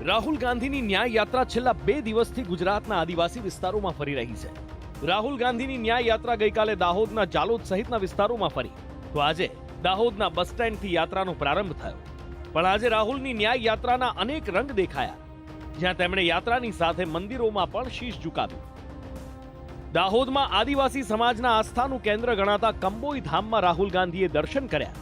રાહુલ ગાંધીની ન્યાય યાત્રા છેલ્લા 2 દિવસથી ગુજરાતના આદિવાસી વિસ્તારોમાં ફરી રહી છે. રાહુલ ગાંધીની ન્યાય યાત્રા ગઈકાલે દાહોદના જાલોદ સહિતના વિસ્તારોમાં ફરી, તો આજે દાહોદના બસ સ્ટેન્ડથી યાત્રાનો પ્રારંભ થયો. પણ આજે રાહુલની ન્યાય યાત્રાના અનેક રંગ દેખાયા, જ્યાં તેમણે યાત્રાની સાથે મંદિરોમાં પણ શીશ ઝુકાવ્યું. દાહોદમાં આદિવાસી સમાજના આસ્થાનું કેન્દ્ર ગણાતા કંબોઈ ધામમાં રાહુલ ગાંધીએ દર્શન કર્યા,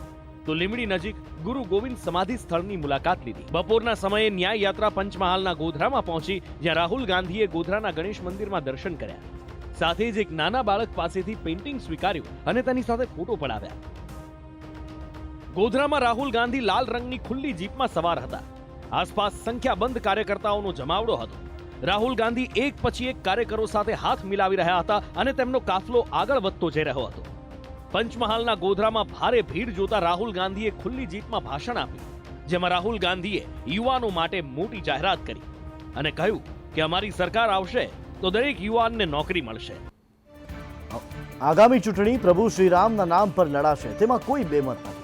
તો લીંબડી નજીક ગુરુ ગોવિંદ સમાધિ સ્થળની મુલાકાત લીધી. બપોરના સમયે ન્યાય યાત્રા પંચમહાલના ગોધરામાં પહોંચી, જ્યાં રાહુલ ગાંધીએ ગોધરાના ગણેશ મંદિરમાં દર્શન કર્યા. સાથે જ એક નાના બાળક પાસેથી પેઇન્ટિંગ સ્વીકાર્યું અને તેની સાથે ફોટો પડાવ્યા. ગોધરામાં રાહુલ ગાંધી લાલ રંગની ખુલ્લી જીપમાં સવાર હતા. આસપાસ સંખ્યાબંધ કાર્યકર્તાઓનો જમાવડો હતો. રાહુલ ગાંધી એક પછી એક કાર્યકરો સાથે હાથ મિલાવી રહ્યા હતા અને તેમનો કાફલો આગળ વધતો જઈ રહ્યો હતો. પંચમહાલના ગોધરામાં ભારે ભીડ જોતા રાહુલ ગાંધીએ ખુલ્લી જીપમાં ભાષણ આપ્યું, જેમાં રાહુલ ગાંધીએ યુવાનો માટે મોટી જાહેરાત કરી અને કહ્યું કે અમારી સરકાર આવશે તો દરેક યુવાનને નોકરી મળશે. આગામી ચૂંટણી પ્રભુ શ્રીરામના નામ પર લડાશે, તેમાં કોઈ બેમત નથી.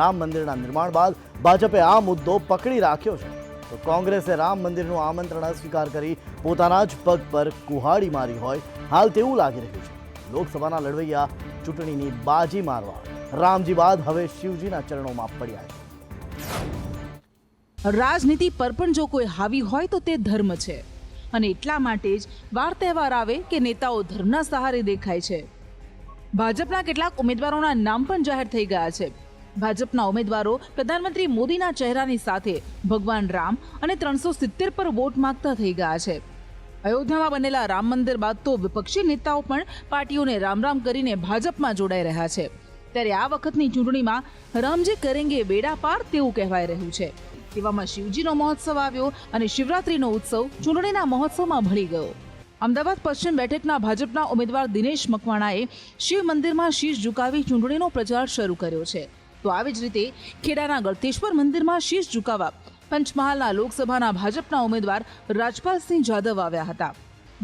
રામ મંદિરના નિર્માણ બાદ ભાજપે આ મુદ્દો પકડી રાખ્યો છે, તો કોંગ્રેસે રામ મંદિરનું આમંત્રણ અસ્વીકાર કરી પોતાના જ પગ પર કુહાડી મારી હોય હાલ તેવું લાગી રહ્યું છે. લોકસભાના લડવૈયા ચૂંટણીની બાજી મારવા રામજી બાદ હવે શિવજીના ચરણોમાં પડ્યા છે. રાજનીતિ પર પણ જો કોઈ હાવી હોય તો તે ધર્મ છે, અને એટલા માટે જ વાર તહેવાર આવે કે નેતાઓ ધર્મના સહારે દેખાય છે. ભાજપના કેટલાક ઉમેદવારોના નામ પણ જાહેર થઈ ગયા છે. ભાજપના ઉમેદવારો પ્રધાનમંત્રી મોદીના ચહેરાની સાથે ભગવાન રામ અને 370 પર વોટ માંગતા થઈ ગયા છે. અયોધ્યામાં બનેલા રામ મંદિર બાદ તો વિપક્ષી નેતાઓ પણ પાર્ટીઓને રામ રામ કરીને ભાજપમાં જોડાઈ રહ્યા છે. ત્યારે આ વખતની ચૂંટણીમાં રામજી કરેંગે બેડા પાર તેવું કહેવાય રહ્યું છે. તેવામાં શિવજીનો મહોત્સવ આવ્યો અને શિવરાત્રીનો ઉત્સવ ચૂંટણીના મહોત્સવમાં ભળી ગયો. અમદાવાદ પશ્ચિમ બેઠકના ભાજપના ઉમેદવાર દિનેશ મકવાણાએ શિવ મંદિરમાં શીશ ઝુકાવી ચૂંટણીનો પ્રચાર શરૂ કર્યો છે. તો આવી જ રીતે ખેડાના ગળતેશ્વર મંદિરમાં શીશ ઝુકાવવા પંચમહાલના લોકસભાના ભાજપના ઉમેદવાર રાજપાલસિંહ જાદવ આવ્યા હતા.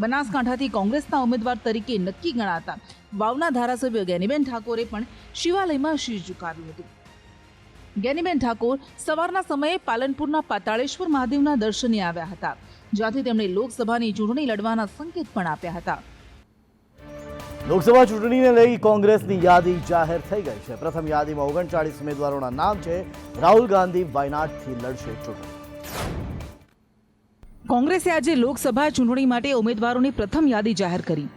બનાસકાંઠાથી કોંગ્રેસના ઉમેદવાર તરીકે નક્કી ગણાતા વાવના ધારાસભ્ય ગેનીબેન ઠાકોરે પણ શિવાલયમાં શીશ ઝુકાવ્યું હતું. ગેનીબેન ઠાકોર સવારના સમયે પાલનપુરના પાતાળેશ્વર મહાદેવના દર્શને આવ્યા હતા, જ્યાંથી તેમણે લોકસભાની ચૂંટણી લડવાના સંકેત પણ આપ્યા હતા. લોકસભા ચૂંટણીને લઈ કોંગ્રેસની યાદી જાહેર થઈ ગઈ છે. પ્રથમ યાદીમાં 39 ઉમેદવારોના નામ છે. રાહુલ ગાંધી વાયનાડથી લડશે ચૂંટણી. કોંગ્રેસે આજે લોકસભા ચૂંટણી માટે ઉમેદવારોની પ્રથમ યાદી જાહેર કરી.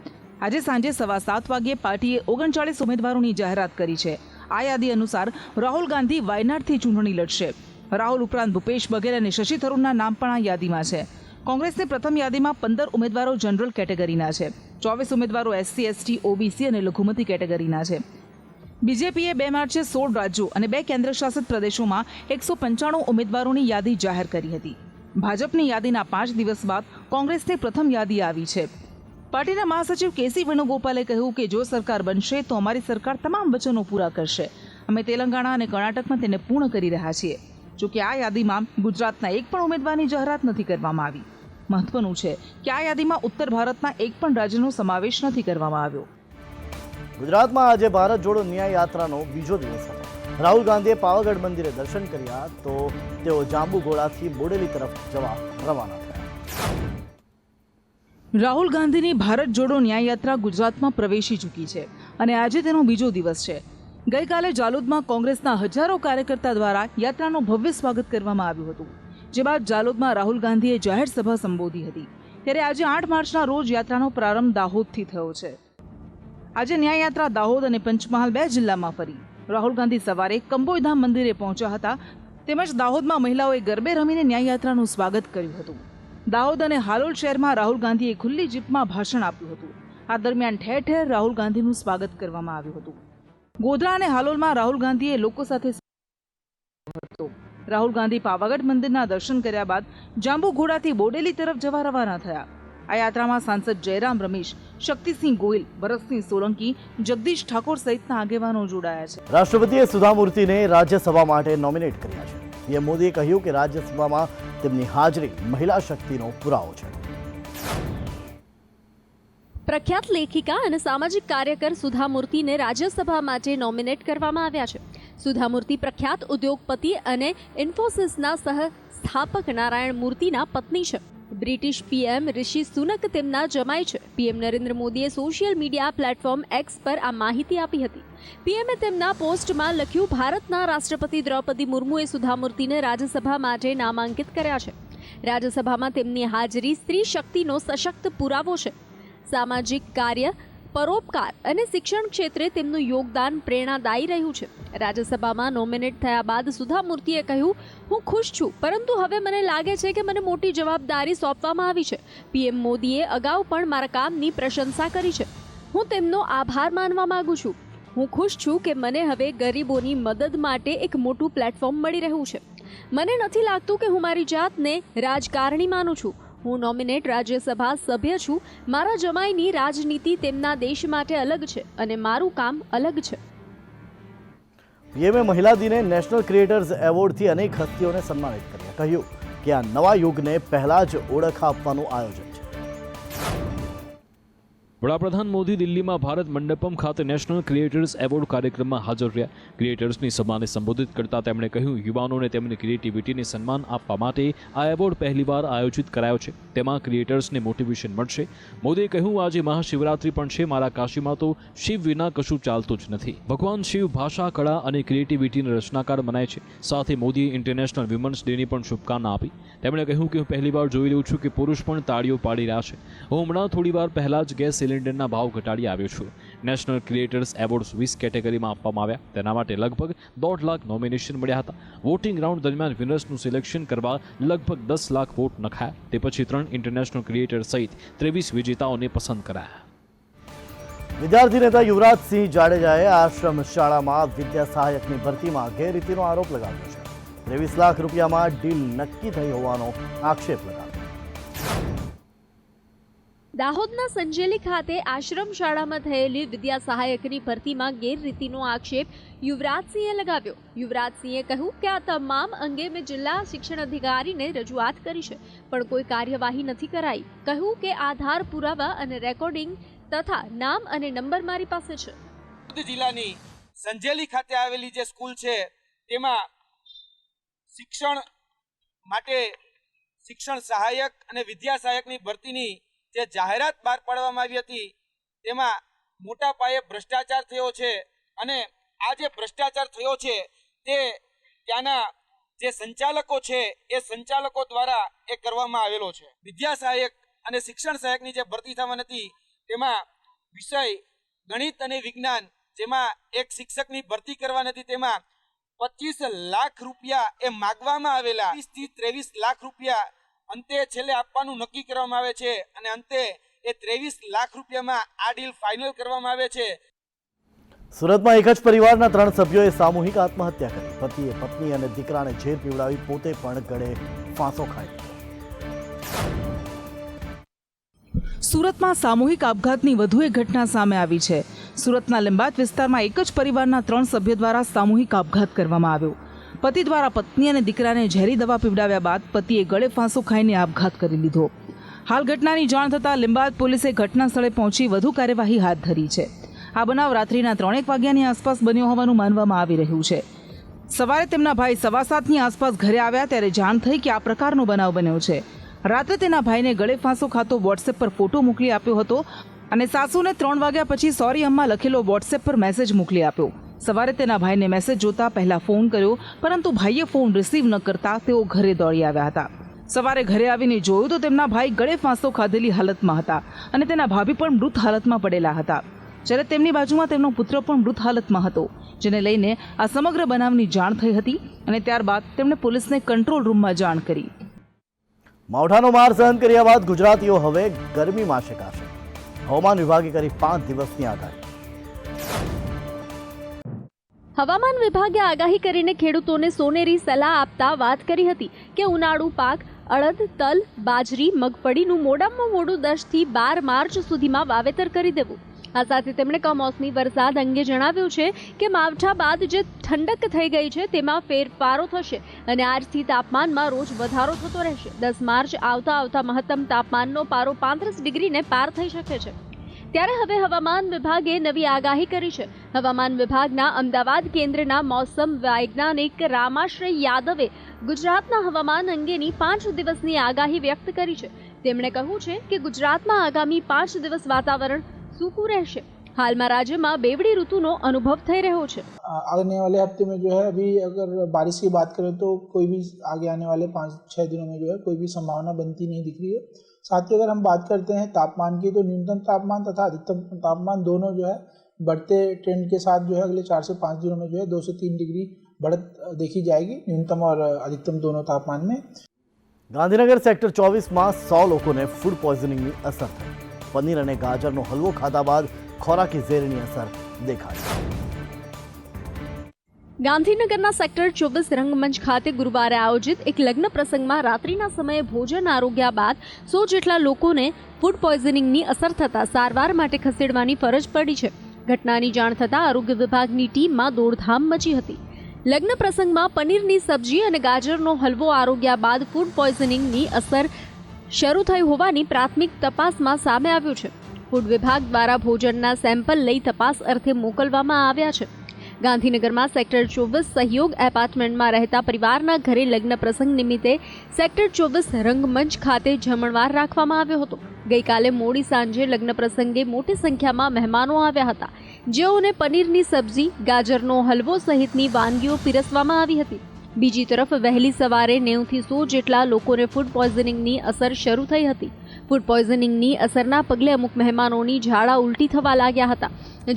આજે સાંજે 7:15 વાગ્યે પાર્ટીએ 39 ઉમેદવારોની જાહેરાત કરી છે. આ યાદી અનુસાર રાહુલ ગાંધી વાયનાડથી ચૂંટણી લડશે. રાહુલ ઉપરાંત ભૂપેશ બઘેલ અને શશી થરૂરના નામ પણ આ યાદીમાં છે. કોંગ્રેસની પ્રથમ યાદીમાં 15 ઉમેદવારો જનરલ કેટેગરીના છે. 24 ઉમેદવારો SC, ST, OBC અને લઘુમતી કેટેગરીના છે. બીજેપીએ 2 માર્ચે 16 રાજ્યો અને 2 કેન્દ્રશાસિત પ્રદેશોમાં 195 ઉમેદવારોની યાદી જાહેર કરી હતી. ભાજપની યાદીના 5 દિવસ બાદ કોંગ્રેસની પ્રથમ યાદી આવી છે. પાર્ટીના મહાસચિવ KC વેણુગોપાલે કહ્યું કે જો સરકાર બનશે તો અમારી સરકાર તમામ વચનો પૂરા કરશે. અમે તેલંગાણા અને કર્ણાટકમાં તેને પૂર્ણ કરી રહ્યા છીએ. જોકે આ યાદીમાં ગુજરાતના એક પણ ઉમેદવારની જાહેરાત નથી કરવામાં આવી. મહત્વનું છે કે આ યાદીમાં ઉત્તર ભારતના એક પણ રાજ્યનો સમાવેશ નથી કરવામાં આવ્યો. ગુજરાતમાં આજે ભારત જોડો ન્યાય યાત્રાનો બીજો દિવસ હતો. રાહુલ ગાંધીએ પાવાગઢ મંદિરે દર્શન કર્યા, તો તેઓ જાંબુઘોડાથી બોડેલી તરફ જવા રવાના થયા. રાહુલ ગાંધીની ભારત જોડો ન્યાય યાત્રા ગુજરાતમાં પ્રવેશી ચૂકી છે અને આજે તેનો બીજો દિવસ છે. ગઈકાલે જાલોદમાં કોંગ્રેસના હજારો કાર્યકર્તા દ્વારા યાત્રાનું ભવ્ય સ્વાગત કરવામાં આવ્યું હતું. જે બાદ જાલોદમાં રાહુલ ગાંધીએ જાહેર સભા સંબોધી હતી. ત્યારે આજે 8 માર્ચના રોજ યાત્રાનો પ્રારંભ દાહોદથી થયો છે. આજે ન્યાય યાત્રા દાહોદ અને પંચમહાલ 2 જિલ્લામાં ફરી. રાહુલ ગાંધી સવારે કંબોઈધામ મંદિરે પહોંચ્યા હતા, તેમજ દાહોદમાં મહિલાઓએ ગરબે રમીને ન્યાય યાત્રાનું સ્વાગત કર્યું હતું. દાહોદ અને હાલોલ શહેરમાં રાહુલ ગાંધીએ ખુલ્લી જીપમાં ભાષણ આપ્યું હતું. આ દરમિયાન ઠેર ઠેર રાહુલ ગાંધીનું સ્વાગત કરવામાં આવ્યું હતું. ગોધરા અને હાલોલમાં રાહુલ ગાંધીએ લોકો સાથે રાહુલ ગાંધી પાવાગઢ મંદિરના દર્શન કર્યા બાદ જાંબુઘોડાથી બોડેલી તરફ જવા રવાના થયા. આ યાત્રામાં સાંસદ જયરામ રમેશ, શક્તિસિંહ ગોહિલ, ભરતસિંહ સોલંકી, જગદીશ ઠાકોર સહિતના આગેવાનો જોડાયા છે. રાષ્ટ્રપતિએ સુધા મૂર્તિને રાજ્યસભા માટે નોમિનેટ કર્યા છે. પીએમ મોદીએ કહ્યું કે રાજ્યસભામાં તેમની હાજરી મહિલા શક્તિનો પુરાવો છે. પ્રખ્યાત લેખિકા અને સામાજિક કાર્યકર સુધા મૂર્તિને રાજ્યસભા માટે નોમિનેટ કરવામાં આવ્યા છે. સુધા મૂર્તિ પ્રખ્યાત ઉદ્યોગપતિ અને ઇન્ફોસિસના સહ સ્થાપક નારાયણ મૂર્તિના પત્ની છે. બ્રિટિશ પીએમ ઋષિ સુનક તેમના જમાઈ છે. પીએમ નરેન્દ્ર મોદીએ સોશિયલ મીડિયા પ્લેટફોર્મ એક્સ પર આ માહિતી આપી હતી. પીએમએ તેમના પોસ્ટમાં લખ્યું, ભારતના રાષ્ટ્રપતિ દ્રૌપદી મુર્મુએ સુધા મૂર્તિને રાજ્યસભા માટે નામાંકિત કર્યા છે. રાજ્યસભામાં તેમની હાજરી સ્ત્રી શક્તિનો સશક્ત પુરાવો છે. સામાજિક કાર્ય, પરોપકાર અને શિક્ષણ ક્ષેત્રે તેમનું યોગદાન પ્રેરણાદાયી રહ્યું છે. રાજ્યસભામાં નોમિનેટ થયા બાદ સુધા મૂર્તિએ કહ્યું, હું ખુશ છું, પરંતુ હવે મને લાગે છે કે મને મોટી જવાબદારી સોંપવામાં આવી છે. પીએમ મોદીએ અગાઉ પણ મારા કામની પ્રશંસા કરી છે. હું તેમનો આભાર માનવા માંગુ છું. હું ખુશ છું કે મને હવે ગરીબોની મદદ માટે એક મોટું પ્લેટફોર્મ મળી રહ્યું છે. મને નથી લાગતું કે હું મારી જાતને રાજકારણી માનું છું. હું નોમિનેટ રાજ્યસભા સભ્ય છું. મારા જમાઈની રાજનીતિ તેમના દેશ માટે અલગ છે અને મારું કામ અલગ છે. પીએમએ મહિલા દિને નેશનલ ક્રિએટર્સ એવોર્ડથી અનેક હસ્તીઓને સન્માનિત કર્યા. કહ્યું કે આ નવા યુગને પહેલા જ ઓળખ આપવાનું આયોજન છે. વડાપ્રધાન મોદી દિલ્હીમાં ભારત મંડપમ ખાતે નેશનલ ક્રિએટર્સ એવોર્ડ કાર્યક્રમમાં હાજર રહ્યા. ક્રિએટર્સની સભાને સંબોધિત કરતા તેમણે કહ્યું, યુવાનોને તેમની ક્રિએટિવિટીને સન્માન આપવા માટે આ એવોર્ડ પહેલીવાર આયોજિત કરાયો છે. તેમાં ક્રિએટર્સને મોટિવેશન મળશે. મોદીએ કહ્યું, આજે મહાશિવરાત્રિ પણ છે. મારા કાશીમાં તો શિવ વિના કશું ચાલતું જ નથી. ભગવાન શિવ ભાષા, કળા અને ક્રિએટિવિટીના રચનાકાર મનાય છે. સાથે મોદીએ ઇન્ટરનેશનલ વિમન્સ ડેની પણ શુભકામના આપી. તેમણે કહ્યું કે હું પહેલીવાર જોઈ રહ્યું છું કે પુરુષ પણ તાળીઓ પાડી રહ્યા છે. હું હમણાં થોડીવાર પહેલા જ ગેસ સિલિન્ડરના ભાવ ઘટાડી આવ્યો છું. નેશનલ ક્રિએટર્સ એવોર્ડ 20 કેટેગરીમાં આપવામાં આવ્યા. તેના માટે લગભગ 1.5 લાખ નોમિનેશન મળ્યા હતા. વોટિંગ રાઉન્ડ દરમિયાન વિનર્સનું સિલેક્શન કરવા લગભગ 10 લાખ વોટ નખાયા. તે પછી 3 ઇન્ટરનેશનલ ક્રિએટર સહિત 23 વિજેતાઓને પસંદ કરાયા. વિદ્યાર્થી નેતા યુવરાજસિંહ જાડેજાએ આશ્રમ શાળામાં વિદ્યા સહાયકની ભરતીમાં ગેરરીતિનો આરોપ લગાવ્યો છે. 23 લાખ રૂપિયામાં ડીલ નક્કી થઈ હોવાનો આક્ષેપ લગાવ્યો. દાહોદના સંજેલી ખાતે આશ્રમ શાળામાં થયેલી વિદ્યા સહાયકની ભરતીમાં ગેરરીતિનો આક્ષેપ યુવરાજસિંહે લગાવ્યો. યુવરાજસિંહે કહ્યું કે આ તમામ અંગે મેં જિલ્લા શિક્ષણ અધિકારીને રજૂઆત કરી છે, પણ કોઈ કાર્યવાહી નથી કરાઈ. કહ્યું કે આધાર પુરાવા અને રેકોર્ડિંગ તથા નામ અને નંબર મારી પાસે છે. જિલ્લાની સંજેલી ખાતે આવેલી જે સ્કૂલ છે તેમાં શિક્ષણ માટે શિક્ષણ સહાયક અને વિદ્યા સહાયકની ભરતીની જે જાહેરાત બહાર પાડવામાં આવી હતી તેમાં મોટા પાયે ભ્રષ્ટાચાર થયો છે. અને આ જે ભ્રષ્ટાચાર થયો છે તે ત્યાંના જે સંચાલકો છે એ સંચાલકો દ્વારા એ કરવામાં આવેલો છે. વિદ્યા સહાયક અને શિક્ષણ સહાયકની જે ભરતી થવાની હતી તેમાં વિષય ગણિત અને વિજ્ઞાન, જેમાં એક શિક્ષકની ભરતી કરવાની હતી તેમાં 25 લાખ રૂપિયા એ માગવામાં આવેલા. 20 થી 23 લાખ રૂપિયા અંતે છેલ્લે આપવાનું નક્કી કરવામાં આવે છે અને અંતે એ 23 લાખ રૂપિયામાં આ ડીલ ફાઇનલ કરવામાં આવે છે. સુરતમાં એક જ પરિવારના 3 સભ્યોએ સામૂહિક આત્મહત્યા કરી. પતિએ પત્ની અને દીકરાને ઝેર પીવડાવી પોતે પણ ગળે ફાંસો ખાઈ લીધો. સુરતમાં સામૂહિક આપઘાતની વધુ એક ઘટના સામે આવી છે. સુરતના લીંબાયત વિસ્તારમાં એક જ પરિવારના 3 સભ્યો દ્વારા સામૂહિક આપઘાત કરવામાં આવ્યો. પતિ દ્વારા પત્ની અને દીકરાને ઝેરી દવા પીવડાવ્યા બાદ પતિએ ગળે ફાંસો ખાઈને આપઘાત કરી લીધો. હાલ ઘટનાની જાણ થતાં લીંબાયત પોલીસે ઘટના સ્થળે પહોંચી વધુ કાર્યવાહી હાથ ધરી છે. આ બનાવ રાત્રિના 3 વાગ્યાની આસપાસ બન્યો હોવાનું માનવામાં આવી રહ્યું છે. સવારે તેમના ભાઈ 7:15ની આસપાસ ઘરે આવ્યા ત્યારે જાણ થઈ કે આ પ્રકારનો બનાવ બન્યો છે. રાત્રે તેના ભાઈને ગળે ફાંસો ખાતો વોટ્સએપ પર ફોટો મોકલી આપ્યો હતો અને સાસુને 3 વાગ્યા પછી સોરી અમ્મા લખેલો વોટ્સએપ પર મેસેજ મોકલી આપ્યો. સવારે તેના ભાઈને મેસેજ જોતા પહેલા ફોન કર્યો, પરંતુ ભાઈએ ફોન રિસીવ ન કરતા તેઓ ઘરે દોડી આવ્યા હતા. સવારે ઘરે આવીને જોયું તો તેમના ભાઈ ગળે ફાંસો ખાધેલી હાલતમાં હતા અને તેના ભાભી પણ મૃત હાલતમાં પડેલા હતા. જ્યારે તેમની બાજુમાં તેમનો પુત્ર પણ મૃત હાલતમાં હતો, જેને લઈને આ સમગ્ર બનાવની જાણ થઈ હતી અને ત્યારબાદ તેમણે પોલીસને કંટ્રોલ રૂમમાં જાણ કરી. માવઠાનો માર સહન કર્યા બાદ ગુજરાતીઓ હવે ગરમીમાં શેકાશે. હવામાન વિભાગે કરી 5 દિવસની આગાહી. હવામાન વિભાગે આગાહી કરીને ખેડૂતોને સોનેરી સલાહ આપતા વાત કરી હતી કે ઉનાળુ પાક અડદ, તલ, બાજરી, મગફળીનું મોડામાં મોડું 10 થી 12 માર્ચ સુધીમાં વાવેતર કરી દેવું. આ સાથે તેમણે કમોસમી વરસાદ અંગે જણાવ્યું છે કે માવઠા બાદ જે ઠંડક થઈ ગઈ છે તેમાં ફેરફારો થશે અને આજથી તાપમાનમાં રોજ વધારો થતો રહેશે. 10 માર્ચ આવતા મહત્તમ તાપમાનનો પારો 35 ડિગ્રીને પાર થઈ શકે છે. ત્યારે હવે હવામાન વિભાગે નવી આગાહી કરી છે. હવામાન વિભાગના અમદાવાદ કેન્દ્રના મોસમ વૈજ્ઞાનિક રામાશ્રય યાદવે ગુજરાતના હવામાન અંગેની 5 દિવસની આગાહી વ્યક્ત કરી છે. તેમણે કહ્યું છે કે ગુજરાતમાં આગામી 5 દિવસ વાતાવરણ सूखू રહેશે. हालમાં राज्यમાં बेवड़ी ऋतुનો अनुभव થઈ રહ્યો છે. आने वाले हफ्ते में जो है अभी अगर बारिश की बात करें तो कोई भी आगे आने वाले 5-6 दिनों में जो है कोई भी संभावना बनती नहीं दिख रही है. साथ ही अगर हम बात करते हैं तापमान की तो न्यूनतम तापमान तथा अधिकतम तापमान दोनों जो है बढ़ते ट्रेंड के साथ जो है अगले 4 से 5 दिनों में जो है 2 से 3 डिग्री बढ़त देखी जाएगी न्यूनतम और अधिकतम दोनों तापमान में. ગાંધીનગર સેક્ટર 24માં 100 લોકોને ફૂડ પોઈઝનિંગની અસર થઈ. પનીર અને ગાજરનો હલવો ખાધા બાદ ખોરાકી ઝેરની અસર દેખાઈ. ગાંધીનગરના સેક્ટર 24 રંગમંચ ખાતે ગુરુવારે આયોજિત એક લગ્ન પ્રસંગમાં રાત્રિના સમયે ભોજન આરોગ્યા બાદ 100 જેટલા લોકોને ફૂડ પોઈઝનિંગની અસર થતાં સારવાર માટે ખસેડવાની ફરજ પડી છે. ઘટનાની જાણ થતાં આરોગ્ય વિભાગની ટીમમાં દોડધામ મચી હતી. લગ્ન પ્રસંગમાં પનીરની સબ્જી અને ગાજરનો હલવો આરોગ્યા બાદ ફૂડ પોઈઝનિંગની અસર શરૂ થઈ હોવાની પ્રાથમિક તપાસમાં સામે આવ્યું છે. ફૂડ વિભાગ દ્વારા ભોજનના સેમ્પલ લઈ તપાસ અર્થે મોકલવામાં આવ્યા છે. ગાંધીનગરમાં સેક્ટર 24 સહયોગ એપાર્ટમેન્ટમાં રહેતા પરિવારના ઘરે લગ્ન પ્રસંગ નિમિત્તે સેક્ટર 24 રંગમંચ ખાતે જમણવાર રાખવામાં આવ્યો હતો. ગઈકાલે મોડી સાંજે લગ્ન પ્રસંગે મોટી સંખ્યામાં મહેમાનો આવ્યા હતા, જેઓને પનીરની સબ્જી, ગાજરનો હલવો સહિતની વાનગીઓ પીરસવામાં આવી હતી. બીજી તરફ વહેલી સવારે 90 થી 100 જેટલા લોકોને ફૂડ પોઈઝનિંગની અસર શરૂ થઈ હતી. ફૂડ પોઈઝનિંગની અસરના પગલે અમુક મહેમાનોની ઝાડા ઉલટી થવા લાગ્યા હતા,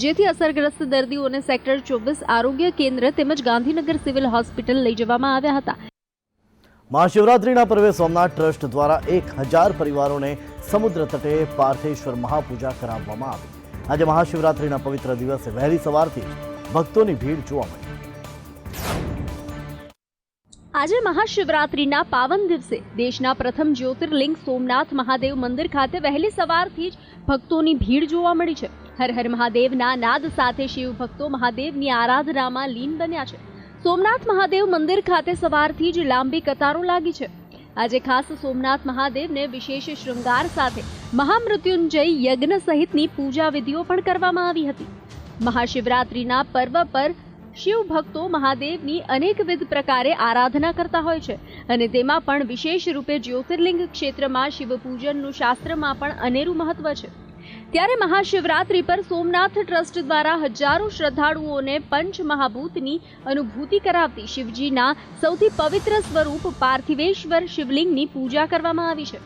જેથી અસરગ્રસ્ત દર્દીઓને સેક્ટર 24 આરોગ્ય કેન્દ્ર તેમજ ગાંધીનગર સિવિલ હોસ્પિટલ લઈ જવામાં આવ્યા હતા. મહાશિવરાત્રિના પર્વે સોમનાથ ટ્રસ્ટ દ્વારા 1000 પરિવારોને સમુદ્ર તટે પાર્થેશ્વર મહાપૂજા કરાવવામાં આવી. આજે મહાશિવરાત્રિના પવિત્ર દિવસે વહેલી સવારથી જ ભક્તોની ભીડ જોવા મળી. આજે મહાશિવરાત્રિના પાવન દિવસે દેશના પ્રથમ જ્યોતિર્લિંગ સોમનાથ મહાદેવ મંદિર ખાતે વહેલી સવારથી જ ભક્તોની ભીડ જોવા મળી છે. હર હર મહાદેવના નાદ સાથે શિવ ભક્તો મહાદેવની આરાધનામાં લીન બન્યા છે. સોમનાથ મહાદેવ મંદિર ખાતે સવારથી જ લાંબી કતારો લાગી છે. આજે ખાસ સોમનાથ મહાદેવને વિશેષ શૃંગાર સાથે મહામૃત્યુંજય યજ્ઞ સહિતની પૂજા વિધિઓ પણ કરવામાં આવી હતી. મહાશિવરાત્રિના પર્વ પર શિવ ભક્તો મહાદેવની અનેકવિધ પ્રકારે આરાધના કરતા હોય છે અને તેમાં પણ વિશેષ રૂપે જ્યોતિર્લિંગ ક્ષેત્રમાં શિવ પૂજનનું શાસ્ત્રમાં પણ અનેરું મહત્વ છે. ત્યારે મહાશિવરાત્રિ પર સોમનાથ ટ્રસ્ટ દ્વારા હજારો શ્રદ્ધાળુઓને પંચ મહાભૂતની અનુભૂતિ કરાવતી શિવજીના સૌથી પવિત્ર સ્વરૂપ પાર્થિવેશ્વર શિવલિંગની પૂજા કરવામાં આવી છે.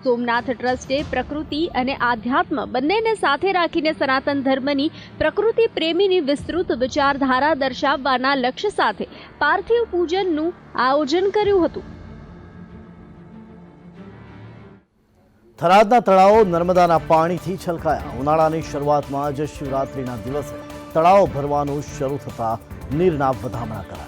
સોમનાથ ટ્રસ્ટે પ્રકૃતિ અને આધ્યાત્મ બંનેને સાથે રાખીને સનાતન ધર્મની પ્રકૃતિ પ્રેમીની વિસ્તૃત વિચારધારા દર્શાવવાના લક્ષ્ય સાથે પાર્થિવ પૂજનનું આયોજન કર્યું હતું. થરાદના તળાવો નર્મદાના પાણીથી છલકાયા. ઉનાળાની શરૂઆતમાં જ શિવરાત્રિના દિવસે તળાવો ભરવાનું શરૂ થતા નીરના વધામણા કરાયા.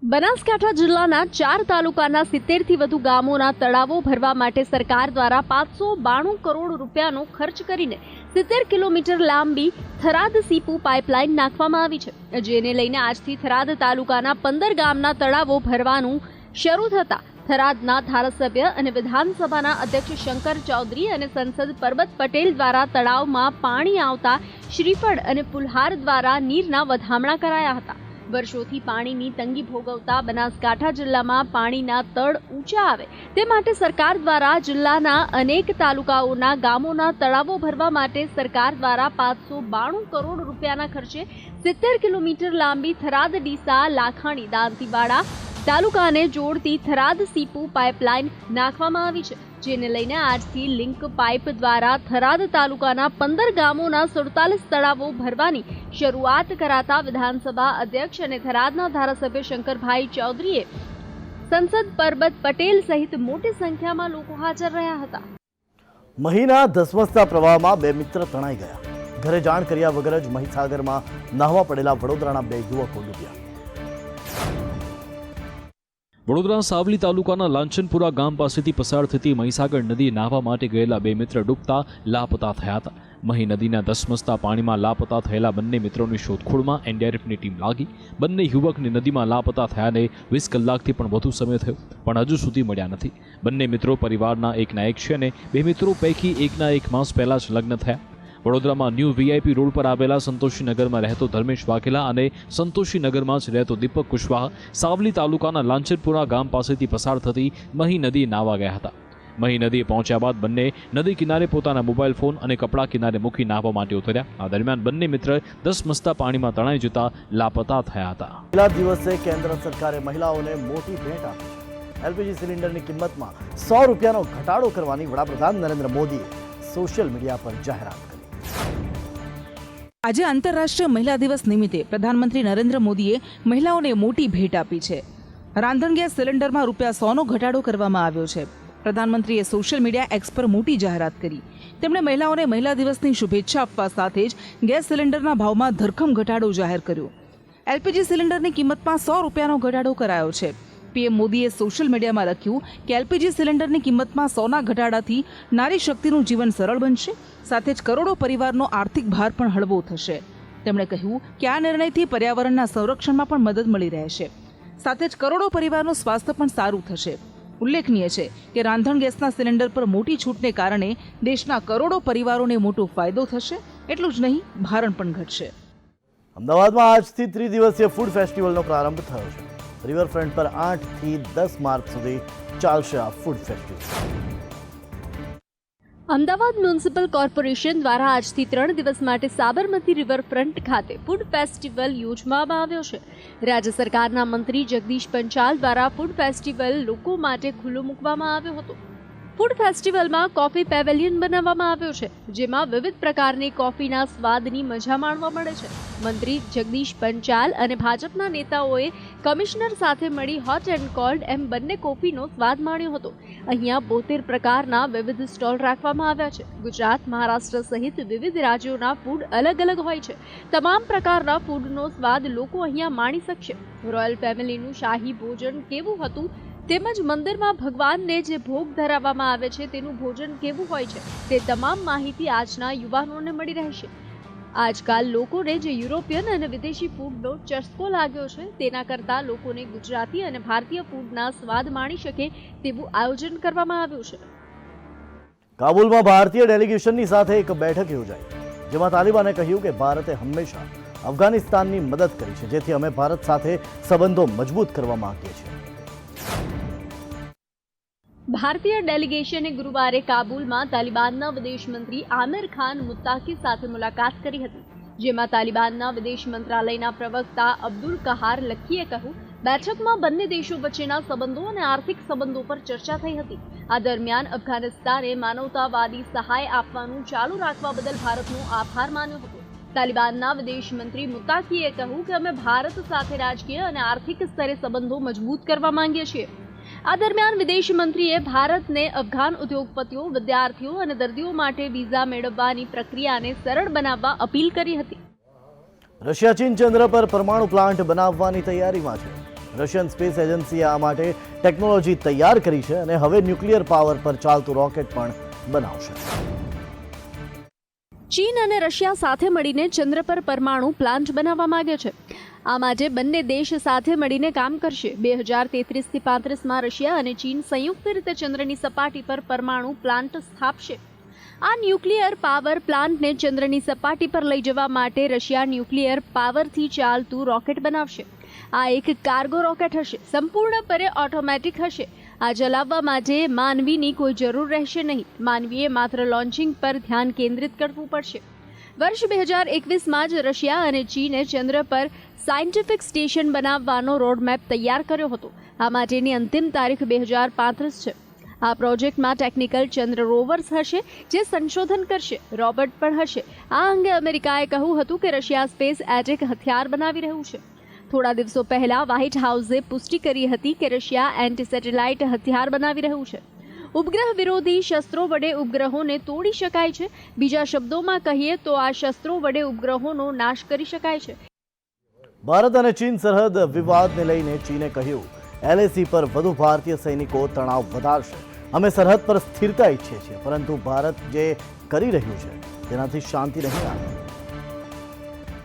બનાસકાંઠા જિલ્લાના 4 તાલુકાના 70 થી વધુ ગામોના તળાવો ભરવા માટે સરકાર દ્વારા 592 કરોડ રૂપિયાનો ખર્ચ કરીને 70 કિલોમીટર લાંબી થરાદ સીપુ પાઇપલાઇન નાખવામાં આવી છે. જેને લઈને આજથી થરાદ તાલુકાના 15 ગામના તળાવો ભરવાનું શરૂ થતા થરાદના ધારાસભ્ય અને વિધાનસભાના અધ્યક્ષ શંકર ચૌધરી અને સંસદ પરબત પટેલ દ્વારા તળાવમાં પાણી આવતા શ્રીફળ અને ફુલહાર દ્વારા નીરના વધામણા કરાયા હતા. વર્ષોથી પાણીની તંગી ભોગવતા બનાસકાંઠા જિલ્લામાં પાણીના તળ ઊંચા આવે તે માટે સરકાર દ્વારા જિલ્લાના અનેક તાલુકાઓના ગામોના તળાવો ભરવા માટે સરકાર દ્વારા 592 કરોડ રૂપિયાના ખર્ચે 70 કિલોમીટર લાંબી થરાદ ડીસા લાખાણી દાંતીવાડા તાલુકાને જોડતી થરાદ સીપુ પાઇપલાઇન નાખવામાં આવી છે. જેને લઈને આજથી લિંક પાઇપ દ્વારા થરાદ તાલુકાના 15 ગામોના 47 તળાવો ભરવાની શરૂઆત કરાતા વિધાનસભા અધ્યક્ષ અને થરાદના ધારાસભ્ય શંકરભાઈ ચૌધરીએ સંસદ પરબત પટેલ સહિત મોટી સંખ્યામાં લોકો હાજર રહ્યા હતા. મહીના ધસમસતા પ્રવાહમાં 2 મિત્ર તણાઈ ગયા. ઘરે જાણ કર્યા વગર જ મહીસાગરમાં નાહવા પડેલા વડોદરાના 2 યુવકો ડૂબ્યા. વડોદરા સાવલી તાલુકાના લાંછનપુરા ગામ પાસેથી પસાર થતી મહીસાગર નદી નાહવા માટે ગયેલા બે મિત્ર ડૂબતા લાપતા થયા હતા. મહી નદીના ધસમસતા પાણીમાં લાપતા થયેલા બંને મિત્રોની શોધખોળમાં એનડીઆરએફની ટીમ લાગી. બંને યુવકની નદીમાં લાપતા થયાને 20 કલાકથી પણ વધુ સમય થયો, પણ હજુ સુધી મળ્યા નથી. બંને મિત્રો પરિવારના એકના એક છે અને બે મિત્રો પૈકી એકના 1 માસ પહેલા જ લગ્ન થયા. વડોદરામાં ન્યૂ વીઆઈપી રોડ પર આવેલા સંતોષીનગરમાં રહેતો ધર્મેશ વાઘેલા અને સંતોષીનગરમાં જ રહેતો દીપક કુશવાહ સાવલી તાલુકાના લાંછનપુરા ગામ પાસેથી પસાર થતી મહી નદી નાહવા ગયા હતા. મહી નદીએ પહોંચ્યા બાદ બંને નદી કિનારે પોતાના મોબાઈલ ફોન અને કપડાં કિનારે મૂકી નાહવા માટે ઉતર્યા. આ દરમિયાન બંને મિત્ર ધસમસતા પાણીમાં તણાઈ જતા લાપતા થયા હતા. પહેલા દિવસે કેન્દ્ર સરકારે મહિલાઓને મોટી ભેટ આપી છે. એલપીજી સિલિન્ડરની કિંમતમાં ₹100નો ઘટાડો કરવાની વડાપ્રધાન નરેન્દ્ર મોદીએ સોશિયલ મીડિયા પર જાહેરાત કરી. આજે આંતરરાષ્ટ્રીય મહિલા દિવસ નિમિત્તે પ્રધાનમંત્રી નરેન્દ્ર મોદીએ મહિલાઓને મોટી ભેટ આપી છે. રાંધણ ગેસ સિલિન્ડરમાં ₹100નો ઘટાડો કરવામાં આવ્યો છે. પ્રધાનમંત્રીએ સોશિયલ મીડિયા એક્સ પર મોટી જાહેરાત કરી. તેમણે મહિલાઓને મહિલા દિવસની શુભેચ્છા આપવા સાથે જ ગેસ સિલિન્ડરના ભાવમાં ધરખમ ઘટાડો જાહેર કર્યો. એલપીજી સિલિન્ડરની કિંમતમાં ₹100નો ઘટાડો કરાયો છે. પીએમ મોદીએ સોશિયલ મીડિયામાં લખ્યું કે એલપીજી સિલિન્ડરની કિંમતમાં 100ના ઘટાડાથી નારી શક્તિનું જીવન સરળ બનશે, સાથે જ કરોડો પરિવારનો આર્થિક ભાર પણ હળવો થશે. તેમણે કહ્યું કે આ નિર્ણયથી પર્યાવરણના સંરક્ષણમાં પણ મદદ મળી રહેશે, સાથે જ કરોડો પરિવારનું સ્વાસ્થ્ય પણ સારું થશે. ઉલ્લેખનીય છે કે રાંધણ ગેસના સિલિન્ડર પર મોટી છૂટને કારણે દેશના કરોડો પરિવારોને મોટો ફાયદો થશે. એટલું જ નહીં, ભારણ પણ ઘટશે. અમદાવાદમાં આજથી 3 દિવસીય ફૂડ ફેસ્ટિવલનો પ્રારંભ થયો છે. રિવરફ્રન્ટ પર 8 થી 10 માર્ચ સુધી ચાલશે આ food festival. Ahmedabad municipal corporation દ્વારા આજથી 3 દિવસ માટે સાબરમતી રિવરફ્રન્ટ ખાતે ફૂડ ફેસ્ટિવલ યોજવામાં આવ્યો છે. રાજ્ય સરકારના મંત્રી જગદીશ પંચાલ દ્વારા ફૂડ ફેસ્ટિવલ લોકો માટે ખુલ્લો મૂકવામાં આવ્યો હતો. ફૂડ ફેસ્ટિવલમાં કોફી પેવેલિયન બનાવવામાં આવ્યો છે, જેમાં વિવિધ પ્રકારની કોફીના સ્વાદની મજા માણવા મળે છે. મંત્રી જગદીશ પંચાલ અને ભાજપના નેતાઓએ કમિશનર સાથે મળી હોટ એન્ડ કોલ્ડ એમ બંને કોફીનો સ્વાદ માણ્યો હતો. અહીંયા 72 પ્રકારના વિવિધ સ્ટોલ રાખવામાં આવ્યા છે. ગુજરાત, મહારાષ્ટ્ર સહિત વિવિધ રાજ્યોના ફૂડ અલગ અલગ હોય છે. તમામ પ્રકારના ફૂડનો સ્વાદ લોકો અહીંયા માણી શકશે. રોયલ ફેમિલીનું શાહી ભોજન કેવું હતું, તેમજ મંદિરમાં ભગવાનને જે ભોગ ધરાવવામાં આવે છે તેનું ભોજન કેવું હોય છે, તે તમામ માહિતી આજના યુવાનોને મળી રહેશે. આજકાલ લોકોને જે યુરોપિયન અને વિદેશી ફૂડનો ચસ્કો લાગ્યો છે, તેના કરતાં લોકોને ગુજરાતી અને ભારતીય ફૂડના સ્વાદ માણી શકે તેવું આયોજન કરવામાં આવ્યું છે. કાબુલમાં ભારતીય ડેલિગેશનની સાથે એક બેઠક યોજાઈ, જેમાં તાલિબાને કહ્યું કે ભારતે હંમેશા અફઘાનિસ્તાનની મદદ કરી છે, જેથી અમે ભારત સાથે સંબંધો મજબૂત કરવા માંગીએ છીએ. ભારતીય ડેલિગેશને ગુરુવારે કાબુલમાં તાલિબાનના વિદેશ મંત્રી આમિર ખાન મુત્તાકી સાથે મુલાકાત કરી હતી, જેમાં તાલિબાનના વિદેશ મંત્રાલયના પ્રવક્તા અબ્દુલ કહાર લખીએ કહ્યું, બેઠકમાં બંને દેશો વચ્ચેના સંબંધો અને આર્થિક સંબંધો પર ચર્ચા થઈ હતી. આ દરમિયાન અફઘાનિસ્તાને માનવતાવાદી સહાય આપવાનું ચાલુ રાખવા બદલ ભારતનો આભાર માન્યો હતો. તાલિબાનના વિદેશ મંત્રી મુત્તાકીએ કહ્યું કે અમે ભારત સાથે રાજકીય અને આર્થિક સ્તરે સંબંધો મજબૂત કરવા માંગીએ છીએ. આ દરમિયાન વિદેશ મંત્રીએ ભારતને અફઘાન ઉદ્યોગપતિઓ, વિદ્યાર્થીઓ અને દર્દીઓ માટે વિઝા મેળવવાની પ્રક્રિયાને સરળ બનાવવા અપીલ કરી હતી. રશિયા ચીન ચંદ્ર પર પરમાણુ પ્લાન્ટ બનાવવાની તૈયારીમાં છે. રશિયન સ્પેસ એજન્સીએ આ માટે ટેકનોલોજી તૈયાર કરી છે અને હવે ન્યુક્લિયર પાવર પર ચાલતું રોકેટ પણ બનાવશે. ચીન અને રશિયા સાથે મળીને ચંદ્ર પર પરમાણુ પ્લાન્ટ બનાવવા માંગે છે. આ માટે બંને દેશ સાથે મળીને કામ કરશે. 2033થી 35માં રશિયા અને ચીન સંયુક્ત રીતે ચંદ્રની સપાટી પર પરમાણુ પ્લાન્ટ સ્થાપશે. આ ન્યુક્લિયર પાવર પ્લાન્ટને ચંદ્રની સપાટી પર લઈ જવા માટે રશિયા ન્યુક્લિયર પાવરથી ચાલતું રોકેટ બનાવશે. આ એક કાર્ગો રોકેટ હશે, સંપૂર્ણપણે ઓટોમેટિક હશે. આ ચલાવવા માટે માનવીની કોઈ જરૂર રહેશે નહીં. માનવીએ માત્ર લોન્ચિંગ પર ધ્યાન કેન્દ્રિત કરવું પડશે. વર્ષ 2021માં જ રશિયા અને ચીને ચંદ્ર પર સાયન્ટિફિક સ્ટેશન બનાવવાનો રોડમેપ તૈયાર કર્યો હતો. આ માટેની અંતિમ તારીખ 2035 છે. આ પ્રોજેક્ટમાં ટેકનિકલ ચંદ્ર રોવર્સ હશે, જે સંશોધન કરશે. રોબોટ પણ હશે. આ અંગે અમેરિકાએ કહ્યું હતું કે રશિયા સ્પેસ એટેક હથિયાર બનાવી રહ્યું છે. થોડા દિવસો પહેલા વ્હાઇટ હાઉસે પુષ્ટિ કરી હતી કે રશિયા એન્ટી સેટેલાઇટ હથિયાર બનાવી રહ્યું છે. ઉપગ્રહ વિરોધી શસ્ત્રો વડે ઉપગ્રહોને તોડી શકાય છે. બીજા શબ્દોમાં કહીએ તો આ શસ્ત્રો વડે ઉપગ્રહોનો નાશ કરી શકાય છે. ભારત અને ચીન સરહદ વિવાદને લઈને ચીને કહ્યું LAC પર વધુ ભારતીય સૈનિકો તણાવ વધારશે. અમે સરહદ પર સ્થિરતા ઈચ્છીએ છીએ, પરંતુ ભારત જે કરી રહ્યું છે તેનાથી શાંતિ નહીં આવે.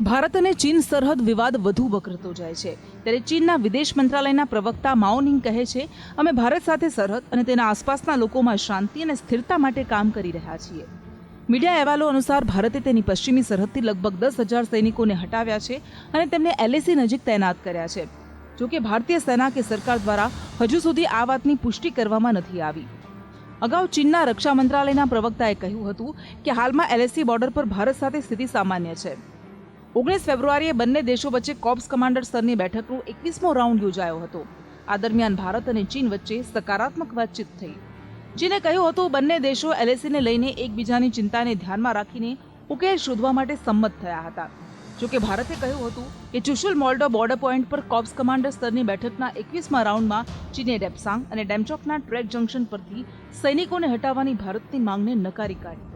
ભારત અને ચીન સરહદ વિવાદ વધુ વકરતો જાય છે. ત્યારે ચીનના વિદેશ મંત્રાલયના પ્રવક્તા માઓનિંગ કહે છે, અમે ભારત સાથે સરહદ અને તેના આસપાસના લોકોમાં શાંતિ અને સ્થિરતા માટે કામ કરી રહ્યા છીએ. મીડિયા અહેવાલો અનુસાર ભારતે તેની પશ્ચિમી સરહદથી લગભગ 10,000 સૈનિકોને હટાવ્યા છે અને તેમને LAC નજીક તૈનાત કર્યા છે. જોકે ભારતીય સેના કે સરકાર દ્વારા હજુ સુધી આ વાતની પુષ્ટિ કરવામાં નથી આવી. અગાઉ ચીનના રક્ષા મંત્રાલયના પ્રવક્તાએ કહ્યું હતું કે હાલમાં LAC બોર્ડર પર ભારત સાથે સ્થિતિ સામાન્ય છે. 19 ફેબ્રુઆરીએ બંને દેશો વચ્ચે કોર્પ્સ કમાન્ડર સ્તરની બેઠકનો 21મો રાઉન્ડ યોજાયો હતો. આ દરમિયાન ભારત અને ચીન વચ્ચે સકારાત્મક વાતચીત થઈ. ચીને કહ્યું હતું બંને દેશો LACને લઈને એકબીજાની ચિંતાને ધ્યાનમાં રાખીને ઉકેલ શોધવા માટે સંમત થયા હતા. જોકે ભારતે કહ્યું હતું કે ચુશુલ મોલ્ડો બોર્ડર પોઈન્ટ પર કોર્પ્સ કમાન્ડર સ્તરની બેઠકના 21મા રાઉન્ડમાં ચીને ડેપ્સાંગ અને ડેમચોકના ટ્રેક જંકશન પરથી સૈનિકોને હટાવવાની ભારતની માંગને નકારી કાઢી.